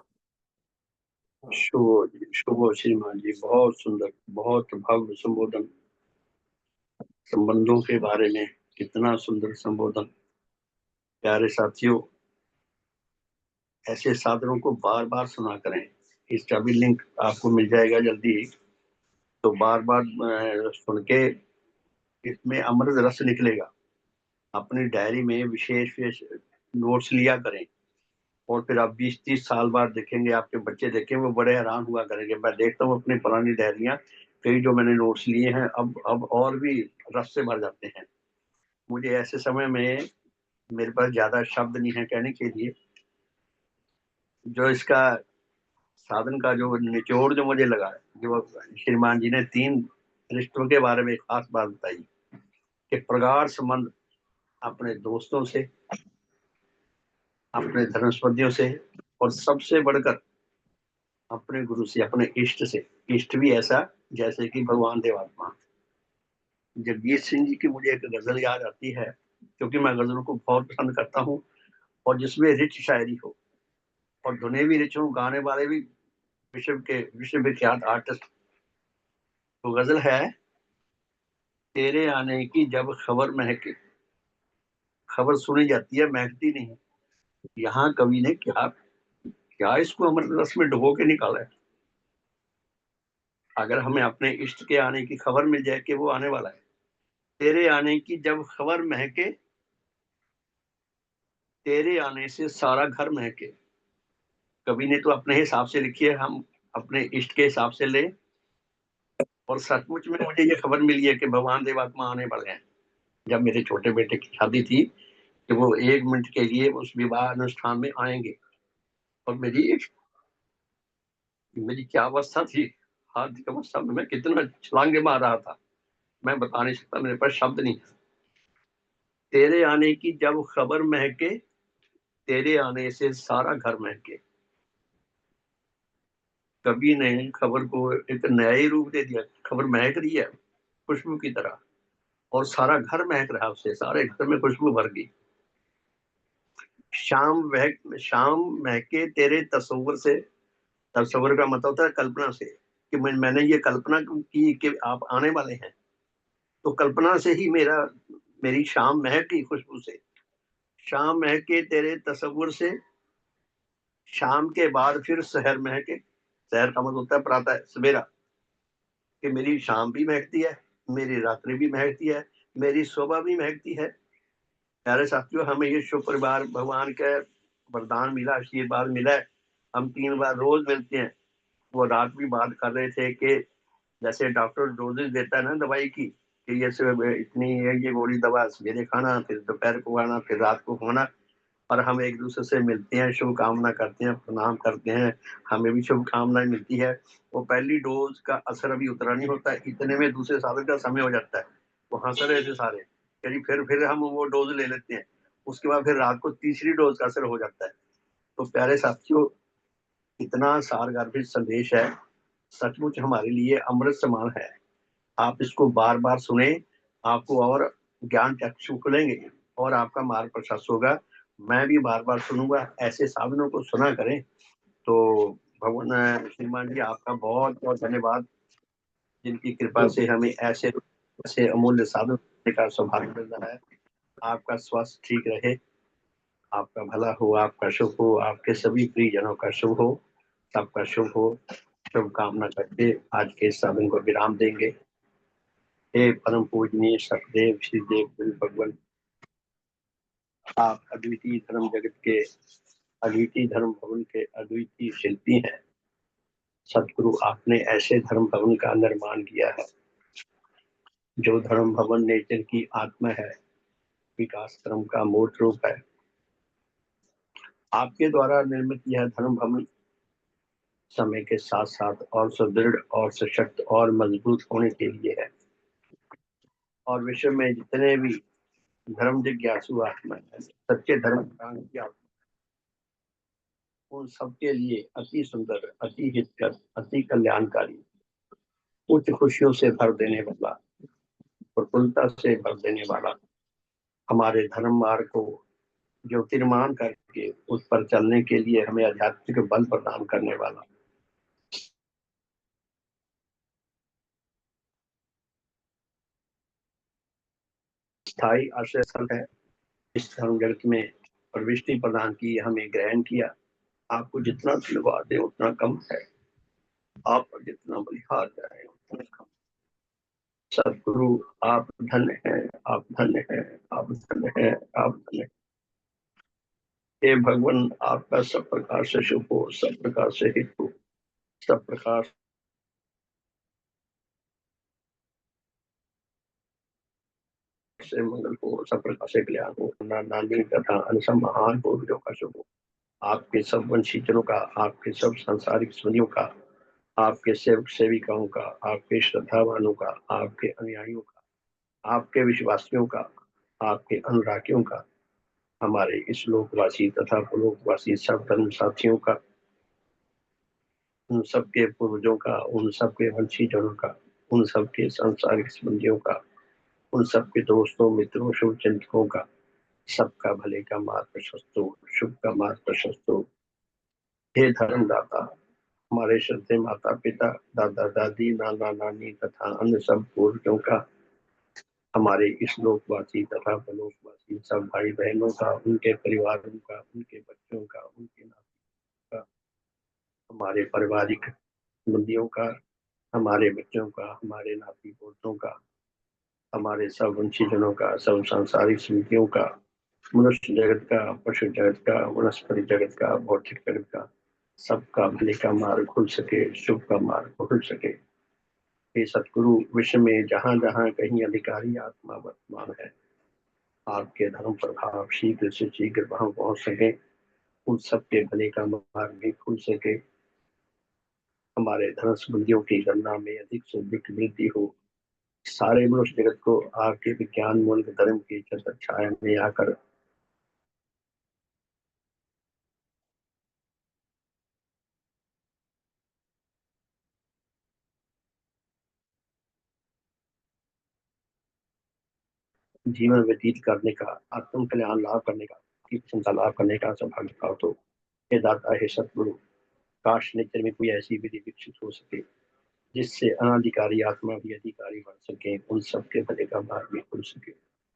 शुभ शुभ श्रीमान जी, बहुत सुंदर, बहुत भव्य संबोधन। संबंधों के बारे में कितना सुंदर संबोधन। प्यारे साथियों, ऐसे साधनों को बार बार सुना करें। इसका भी लिंक आपको मिल जाएगा जल्दी ही, तो बार बार सुन के इसमें अमृत रस निकलेगा। अपनी डायरी में विशेष विशेष नोट्स लिया करें, और फिर आप 20-30 साल बाद देखेंगे, आपके बच्चे देखेंगे, वो बड़े हैरान हुआ करेंगे। मैं देखता हूँ अपनी पुरानी डायरियां, कई जो मैंने नोट्स लिए हैं अब और भी रस से भर जाते हैं। मुझे ऐसे समय में मेरे पास ज्यादा शब्द नहीं है कहने के लिए। जो इसका साधन का जो निचोड़ जो मुझे लगा, जो श्रीमान जी ने 3 रिश्तों के बारे में खास बात बताई कि प्रगाढ़ संबंध अपने दोस्तों से, अपने धर्मस्पतियों से, और सबसे बढ़कर अपने गुरु से, अपने इष्ट से। इष्ट भी ऐसा जैसे कि भगवान देवात्मा। जगजीत सिंह जी की मुझे एक गजल याद आती है, क्योंकि मैं गजलों को बहुत पसंद करता हूँ, और जिसमें रिच शायरी हो और धुनें भी रिच हो, गाने वाले भी विश्व विख्यात आर्टिस्ट। तो गजल है, तेरे आने की जब खबर महके। खबर सुनी जाती है, महकती नहीं। यहाँ कवि ने क्या क्या इसको अमृत रस में डुबो के निकाला है। अगर हमें अपने इष्ट के आने की खबर मिल जाए कि वो आने वाला है, तेरे आने की जब खबर महके, तेरे आने से सारा घर महके। कवि ने तो अपने हिसाब से लिखी है, हम अपने इष्ट के हिसाब से ले। और सचमुच में मुझे ये खबर मिली है कि भगवान देवात्मा आने वाले हैं। जब मेरे छोटे बेटे की शादी थी कि वो 1 मिनट के लिए उस विवाह अनुष्ठान में आएंगे, और मेरी क्या अवस्था थी। हार्दिक अवस्था में मैं कितना छलांगे मार रहा था, मैं बता नहीं सकता, मेरे पास शब्द नहीं। तेरे आने की जब खबर महके, तेरे आने से सारा घर महके। कवि ने खबर को एक नया ही रूप दे दिया। खबर महक रही है खुशबू की तरह, और सारा घर महक रहा, उससे सारे घर में खुशबू भर गई। शाम महके तेरे तस्वुर से। तस्वुर का मतलब होता है कल्पना से, कि मैंने ये कल्पना की कि आप आने वाले हैं, तो कल्पना से ही मेरी शाम महक गई खुशबू से। शाम महके तेरे तस्वुर से, शाम के बाद फिर शहर महके। शहर का मतलब होता है प्रातः सवेरा, कि मेरी शाम भी महकती है, मेरी रात्रि भी महकती है, मेरी सुबह भी महकती है। प्यारे साथियों, हमें ये शुभ परिवार भगवान का वरदान मिला, आशीर्वाद मिला है। हम 3 बार रोज मिलते हैं। वो रात भी बात कर रहे थे कि जैसे डॉक्टर डोजेज देता है ना दवाई की, कि ये इतनी है, ये गोली दवा सवेरे खाना, फिर दोपहर को खाना, फिर रात को खाना। और हम एक दूसरे से मिलते हैं, शुभकामना करते हैं, प्रणाम करते हैं, हमें भी शुभकामनाएं मिलती है। वो पहली डोज का असर अभी उतरा नहीं होता है, इतने में दूसरे साल का समय हो जाता है। वो हंस रहे थे सारे, यानी फिर हम वो डोज ले लेते हैं। उसके बाद फिर रात को तीसरी डोज का असर हो जाता है। तो प्यारे साथियों, इतना सारगर्भित संदेश है, सचमुच हमारे लिए अमृत समान है। आप इसको बार बार सुने, आपको और ज्ञान चक्षु खुलेंगे, और आपका मार्ग प्रशस्त होगा। मैं भी बार बार सुनूंगा, ऐसे साधनों को सुना करें। तो भगवान श्रीमान जी, आपका बहुत बहुत धन्यवाद। जिनकी कृपा से हमें ऐसे ऐसे अमूल्य साधन का सौभाग्य मिल रहा है। आपका स्वास्थ्य ठीक रहे, आपका भला हो, आपका शुभ हो, आपके सभी प्रियजनों का शुभ हो, सबका शुभ हो, शुभकामना करके आज के इस साधन को विराम देंगे। हे परम पूजनीय सतदेव श्री देव भगवान, आप अद्वितीय धर्म जगत के, अद्वितीय धर्म भवन के अद्वितीय शिल्पी हैं। सतगुरु, आपने ऐसे धर्म भवन का निर्माण किया है जो धर्म भवन नेचर की आत्मा है, विकास क्रम का मूर्त रूप है। आपके द्वारा निर्मित यह धर्म भवन समय के साथ साथ और सुदृढ़ और सशक्त और मजबूत होने के लिए है, और विश्व में जितने भी धर्म जिज्ञासु आत्मा है, सच्चे धर्म की आत्मा, उन सबके लिए अति सुंदर, अति हितकर, अति कल्याणकारी, उच्च खुशियों से भर देने वाला, प्रफुल्लता से भर देने वाला, हमारे धर्म मार्ग को ज्योतिर्मान करके उस पर चलने के लिए हमें आध्यात्मिक बल प्रदान करने वाला, स्थायी आश्रय स्थल है। इस धर्म जगत में प्रविष्टि प्रदान की, हमें ग्रहण किया। आपको जितना धन्यवाद दे उतना कम है, आप पर जितना बलिहार जाए उतना कम। सदगुरु, आप धन्य हैं, आप धन्य हैं, आप धन्य हैं, आप धन्य। हे भगवान, आपका सब प्रकार से शुभ हो, सब प्रकार से हित हो, सब प्रकार से मंगल हो, सब प्रकार से कल्याण हो, नानी तथा अनसम महान पूर्वजों का शुभ हो। आपके सब वंशीजनों का, आपके सब सांसारिक सुनियों का, आपके सेवक सेविकाओं का, आपके श्रद्धावानों का, आपके अनुयायियों का, आपके विश्वासियों का, आपके अनुरागियों का, हमारे इस लोकवासी तथा पुलोकवासी सब धर्म साथियों का, उन सबके पूर्वजों का, उन सबके वंशीजनों का, उन सबके सांसारिक संबंधियों का, उन सबके दोस्तों मित्रों शुभ चिंतकों का, सबका भले का मार्ग प्रशस्त हो, शुभ का मार्ग प्रशस्त हो। हे धर्मदाता, हमारे श्रद्धेय माता पिता, दादा दादी, नाना नानी तथा अन्य सब पूर्वजों का, हमारे इस लोकवासी तथा परलोकवासी सब भाई बहनों का, उनके परिवारों का, उनके बच्चों का, उनके नातियों का, हमारे पारिवारिक संबंधियों का, हमारे बच्चों का, हमारे नाती पोतों का, हमारे सब वंशीजनों का, सब सांसारिक समितियों का, मनुष्य जगत का, पशु जगत का, वनस्पति जगत का, भौतिक जगत का, सबका भले का मार्ग खुल सके, शुभ का मार्ग खुल सके। हे सतगुरु, विश्व में जहाँ जहाँ कहीं अधिकारी आत्मा वर्तमान है, आपके धर्म प्रभाव शीघ्र से शीघ्र वहां पहुंच सके, उन सबके भले का मार्ग भी खुल सके, हमारे धर्म संबंधियों की गणना में अधिक से अधिक वृद्धि हो, सारे मनुष्य जगत को आपके विज्ञान मूल धर्म की छत्र छाया में आकर जीवन व्यतीत करने का, आत्म कल्याण लाभ करने का, की प्रशंसा लाभ करने का सौभाग्य प्राप्त हो। हे दाता, हे सतगुरु, काश नेचर में कोई ऐसी विधि विकसित हो सके जिससे अनाधिकारी आत्मा भी अधिकारी बन सके, उन सबके भले का मार्ग भी खुल सके,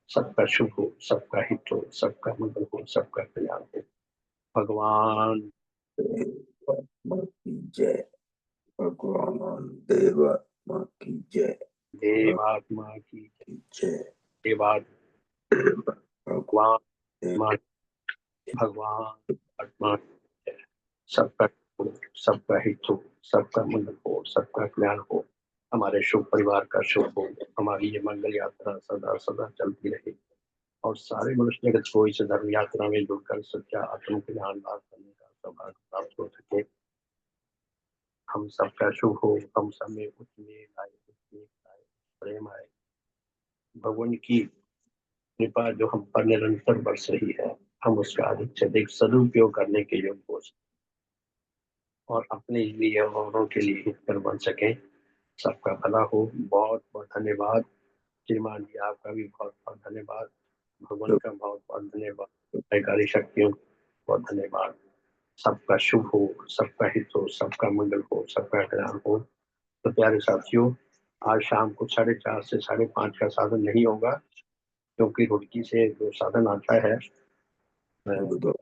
सबका शुभ हो, सबका हित हो, सबका मंगल हो, सबका कल्याण हो। भगवान देवात्मा की जय, भगवान देवात्मा की जय, देवात्मा की जय, देवात्मा, भगवान देव- भगवान आत्मा, सबका हो, सबका हित हो, सबका मंगल हो, सबका कल्याण हो, हमारे शुभ परिवार का शुभ हो, हमारी ये मंगल यात्रा सदा सदा चलती रहे, और सारे मनुष्य जगत को इस धर्म यात्रा में जुड़कर सच्चा आत्म कल्याण लाभ करने का सौभाग्य प्राप्त हो सके। हम सबका शुभ हो, हम सब में उच्च मेल आए, उच्च नेक आए, प्रेम आए, भगवान की कृपा जो हम पर निरंतर बरस रही है, हम उसका अधिक से अधिक सदुपयोग करने के योग्य हो सके, और अपने लिए और औरों के लिए हितकर बन सके। सबका भला हो। बहुत बहुत धन्यवाद श्रीमान जी, आपका भी बहुत बहुत धन्यवाद, भगवान का बहुत बहुत धन्यवाद, सहकारी शक्तियों का बहुत धन्यवाद। सबका शुभ हो, सबका हित हो, सबका मंगल हो, सबका कल्याण हो। तो प्यारे साथियों, आज शाम को 4:30 से 5:30 का साधन नहीं होगा, क्योंकि रुड़की से जो साधन आता है वो तो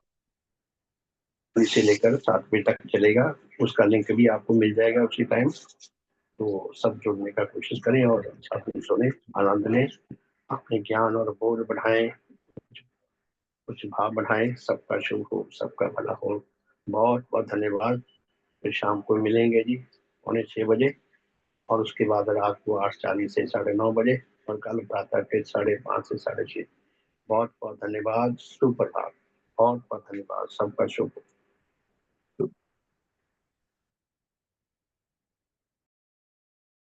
से लेकर 7 बजे तक चलेगा। उसका लिंक भी आपको मिल जाएगा उसी टाइम। तो सब जुड़ने का कोशिश करें और साथ में सुने, आनंद लें, अपने ज्ञान और बोध बढ़ाएं, कुछ भाव बढ़ाएं। सबका शुभ हो, सबका भला हो। बहुत बहुत धन्यवाद। फिर शाम को मिलेंगे जी 6:45 बजे, और उसके बाद रात को 8:40 से 9:30 बजे, और कल प्रातः फिर 5:30 से 6:30। बहुत बहुत धन्यवाद। सुप्रभात। बहुत बहुत धन्यवाद। सबका शुभ हो।